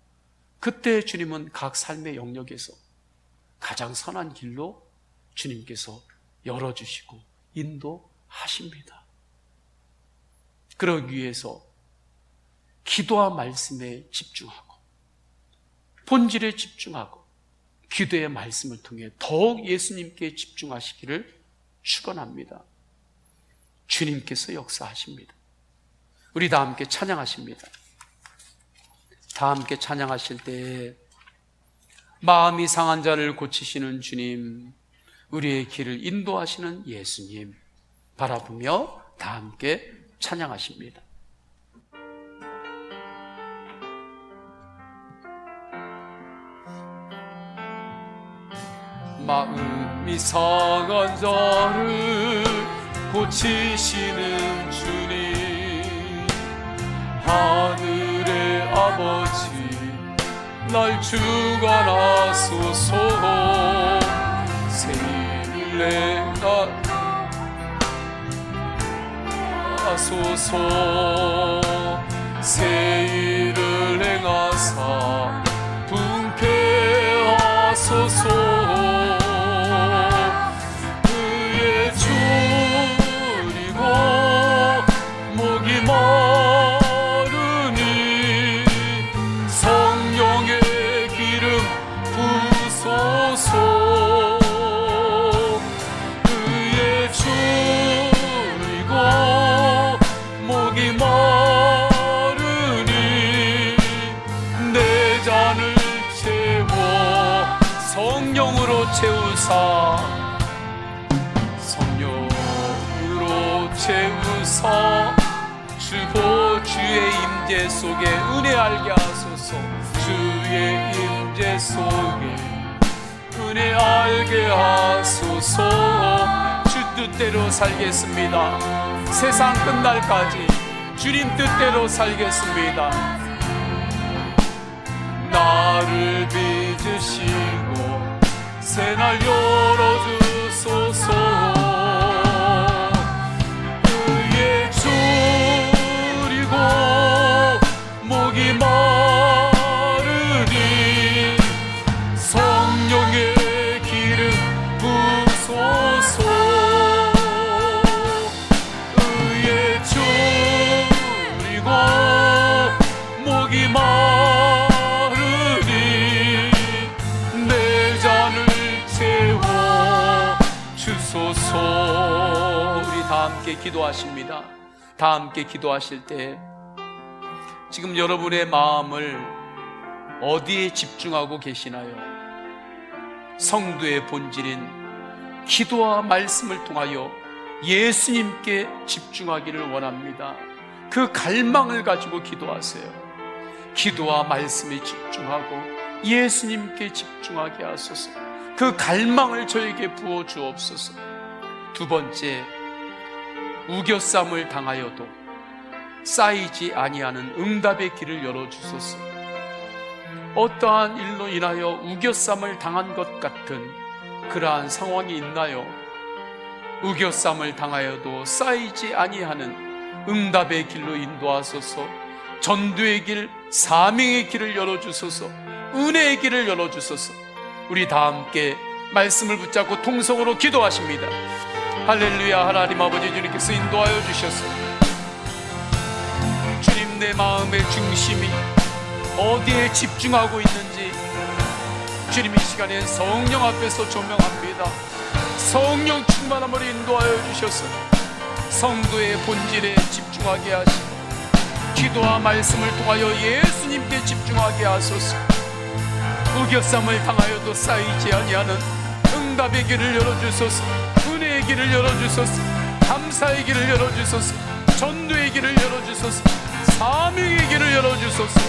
그때 주님은 각 삶의 영역에서 가장 선한 길로 주님께서 열어주시고 인도하십니다. 그러기 위해서 기도와 말씀에 집중하고 본질에 집중하고 기도의 말씀을 통해 더욱 예수님께 집중하시기를 축원합니다. 주님께서 역사하십니다. 우리 다 함께 찬양하십니다. 다 함께 찬양하실 때 마음이 상한 자를 고치시는 주님, 우리의 길을 인도하시는 예수님 바라보며 다 함께 찬양하십니다. 마음이 상한 자를 고치시는 주님, 하늘의 아버지 날 주관하소서. 새 힘을 내가소서. 새 주소서. 그의 줄이고 목이 마르니 성령의 기름 부소서. 그의 줄이고 목이 마르니 내 잔을 채워 성령으로 채우사. 성령으로 채우사. 주보 주의 임재 속에 은혜 알게 하소서. 주의 임재 속에 은혜 알게 하소서. 주 뜻대로 살겠습니다. 세상 끝날까지 주님 뜻대로 살겠습니다. 나를 빚으시고 새날 열어주소서. 그의 줄이고 목이 마르니 성령의 기름 부소서. 그의 줄이고 목이 마르니 내 잔을 채워 주소서. 우리 다 함께 기도하십니다. 다 함께 기도하실 때 지금 여러분의 마음을 어디에 집중하고 계시나요? 성도의 본질인 기도와 말씀을 통하여 예수님께 집중하기를 원합니다. 그 갈망을 가지고 기도하세요. 기도와 말씀에 집중하고 예수님께 집중하게 하소서. 그 갈망을 저에게 부어 주옵소서. 두 번째, 우겨쌈을 당하여도 쌓이지 아니하는 응답의 길을 열어주소서. 어떠한 일로 인하여 우겨쌈을 당한 것 같은 그러한 상황이 있나요? 우겨쌈을 당하여도 쌓이지 아니하는 응답의 길로 인도하소서. 전도의 길, 사명의 길을 열어주소서. 은혜의 길을 열어주소서. 우리 다 함께 말씀을 붙잡고 통성으로 기도하십니다. 할렐루야. 하나님 아버지, 주님께서 인도하여 주셔서 주님, 내 마음의 중심이 어디에 집중하고 있는지 주님 이 시간에 성령 앞에서 조명합니다. 성령 충만함으로 인도하여 주셔서 성도의 본질에 집중하게 하시고 기도와 말씀을 통하여 예수님께 집중하게 하소서. 우겨쌈을 당하여도 쌓이지 아니하는 응답의 길을 열어주소서. 은혜의 길을 열어주소서. 감사의 길을 열어주소서. 전도의 길을 열어주소서. 사명의 길을 열어주소서.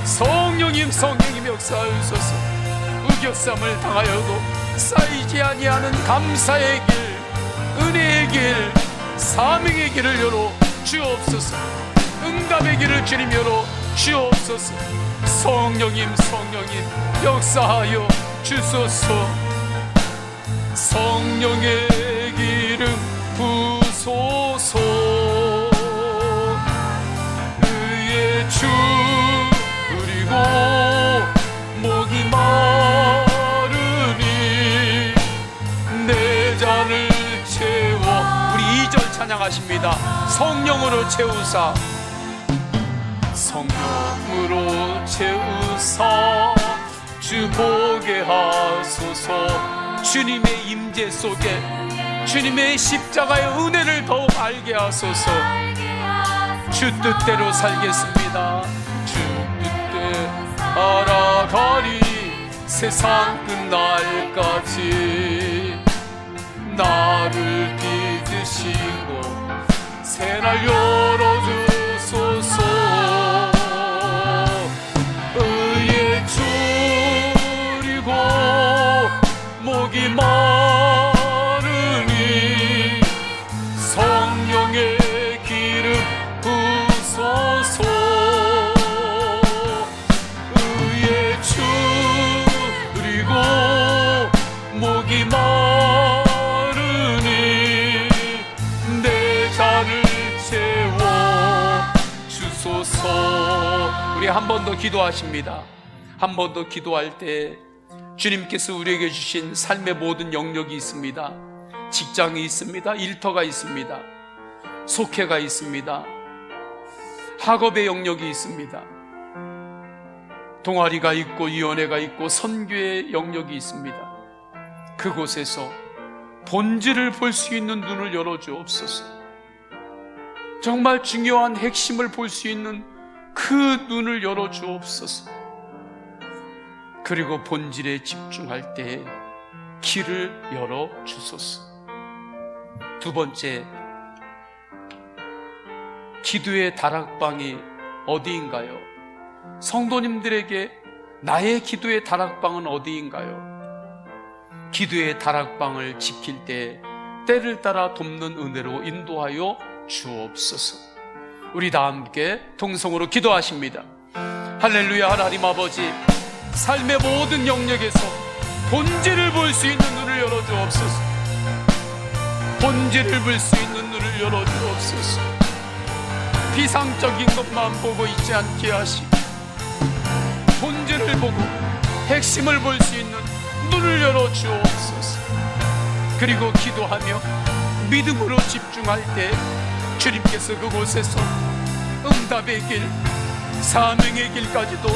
성령님, 성령님 역사하소서. 우겨쌈을 당하여도 쌓이지 아니하는 감사의 길, 은혜의 길, 사명의 길을 열어 주옵소서. 응답의 길을 주님 열어 주옵소서. 성령님, 성령님 역사하여 주소서. 성령의 기름 부소서. 의의 줄이고 목이 마르니 내 잔을 채워. 우리 2절 찬양하십니다. 성령으로 채우사. 성령으로 채우사 주 보게 하소서. 주님의 임재 속에 주님의 십자가의 은혜를 더욱 알게 하소서. 주 뜻대로 살겠습니다. 주 뜻대로 알아가리. 세상 끝날까지 나를 빚으시고 새날 열어주소서. 의의 줄이고 목이 마르니 성령의 기름 부소서. 의의 줄이고 목이 마르니 내 잔을 채워 주소서. 우리 한 번 더 기도하십니다. 한 번 더 기도할 때 주님께서 우리에게 주신 삶의 모든 영역이 있습니다. 직장이 있습니다. 일터가 있습니다. 속회가 있습니다. 학업의 영역이 있습니다. 동아리가 있고 위원회가 있고 선교의 영역이 있습니다. 그곳에서 본질을 볼 수 있는 눈을 열어주옵소서. 정말 중요한 핵심을 볼 수 있는 그 눈을 열어주옵소서. 그리고 본질에 집중할 때 길을 열어주소서. 두 번째, 기도의 다락방이 어디인가요? 성도님들에게 나의 기도의 다락방은 어디인가요? 기도의 다락방을 지킬 때 때를 따라 돕는 은혜로 인도하여 주옵소서. 우리 다 함께 동성으로 기도하십니다. 할렐루야. 하나님 아버지, 삶의 모든 영역에서 본질을 볼 수 있는 눈을 열어주옵소서. 본질을 볼 수 있는 눈을 열어주옵소서. 비상적인 것만 보고 있지 않게 하시고 본질을 보고 핵심을 볼 수 있는 눈을 열어주옵소서. 그리고 기도하며 믿음으로 집중할 때 주님께서 그곳에서 응답의 길, 사명의 길까지도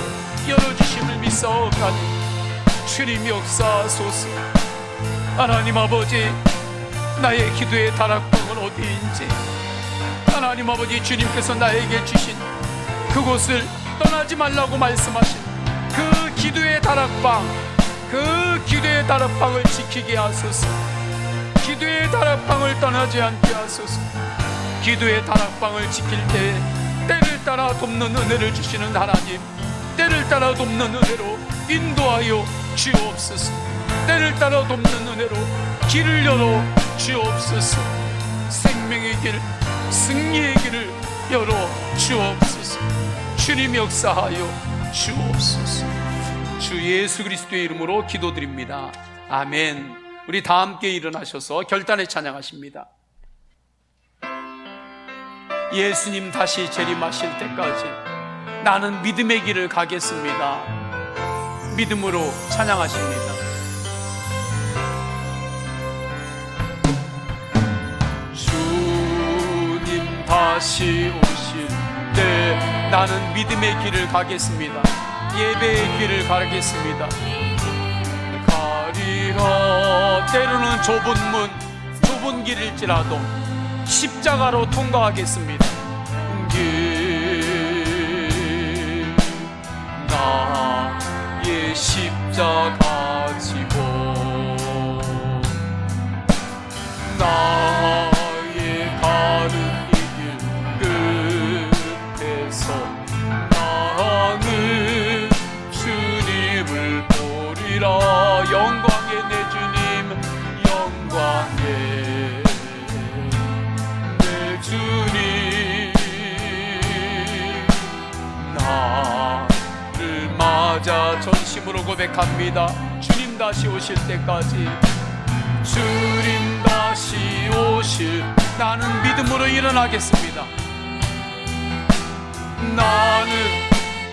열어주심을 믿사옵나니 주님 역사하소서. 하나님 아버지, 나의 기도의 다락방은 어디인지 하나님 아버지, 주님께서 나에게 주신 그곳을 떠나지 말라고 말씀하신 그 기도의 다락방, 그 기도의 다락방을 지키게 하소서. 기도의 다락방을 떠나지 않게 하소서. 기도의 다락방을 지킬 때 때를 따라 돕는 은혜를 주시는 하나님, 때를 따라 돕는 은혜로 인도하여 주옵소서. 때를 따라 돕는 은혜로 길을 열어 주옵소서. 생명의 길, 승리의 길을 열어 주옵소서. 주님 역사하여 주옵소서. 주 예수 그리스도의 이름으로 기도드립니다. 아멘. 우리 다 함께 일어나셔서 결단에 찬양하십니다. 예수님 다시 재림하실 때까지 나는 믿음의 길을 가겠습니다. 믿음으로 찬양하십니다. 주님 다시 오실 때 나는 믿음의 길을 가겠습니다. 예배의 길을 가겠습니다. 가리라. 때로는 좁은 문, 좁은 길일지라도 십자가로 통과하겠습니다. 나의 십자가 지고 나의 가는 이 길 끝에서 나는 주님을 보리라. 영광의 내 주님, 영광의 내 주님, 나를 맞아 전심으로 고백합니다. 주님 다시 오실 때까지, 주님 다시 오실, 나는 믿음으로 일어나겠습니다. 나는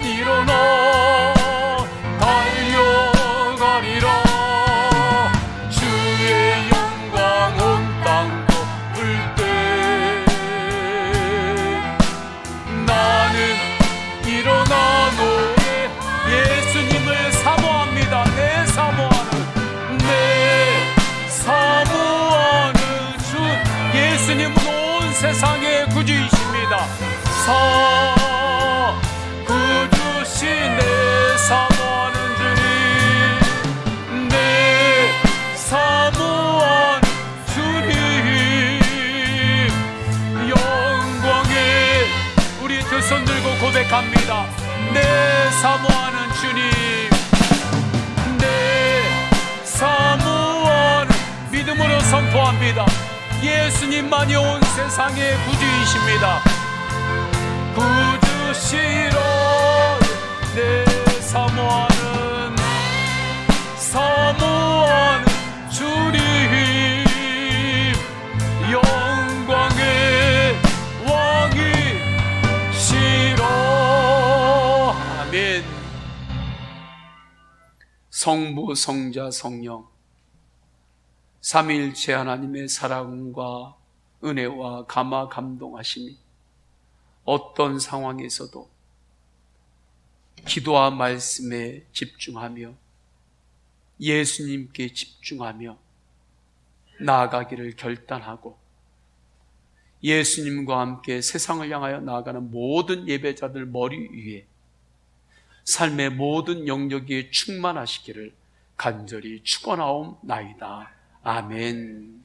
일어나 달려가리라. 주의 영광 온 땅 덮을 때 나는 일어나 노래 예수님을 사모합니다. 내 사모하는, 내 사모하는 주 예수님은 온 세상의 구주이십니다. 구주신 내 사모하는 주님, 내 사모하는 주님, 영광에 우리 두 손 들고 고백합니다. 내 사모하는 주님, 내 사모하는, 믿음으로 선포합니다. 예수님만이 온 세상의 구주이십니다. 구주시러 내 사모하는, 사모하는 주님, 영광의 왕이시러. 아멘. 성부, 성자, 성령 삼위일체 하나님의 사랑과 은혜와 감화 감동하심이 어떤 상황에서도 기도와 말씀에 집중하며 예수님께 집중하며 나아가기를 결단하고 예수님과 함께 세상을 향하여 나아가는 모든 예배자들 머리 위에 삶의 모든 영역에 충만하시기를 간절히 축원하옵나이다. 아멘.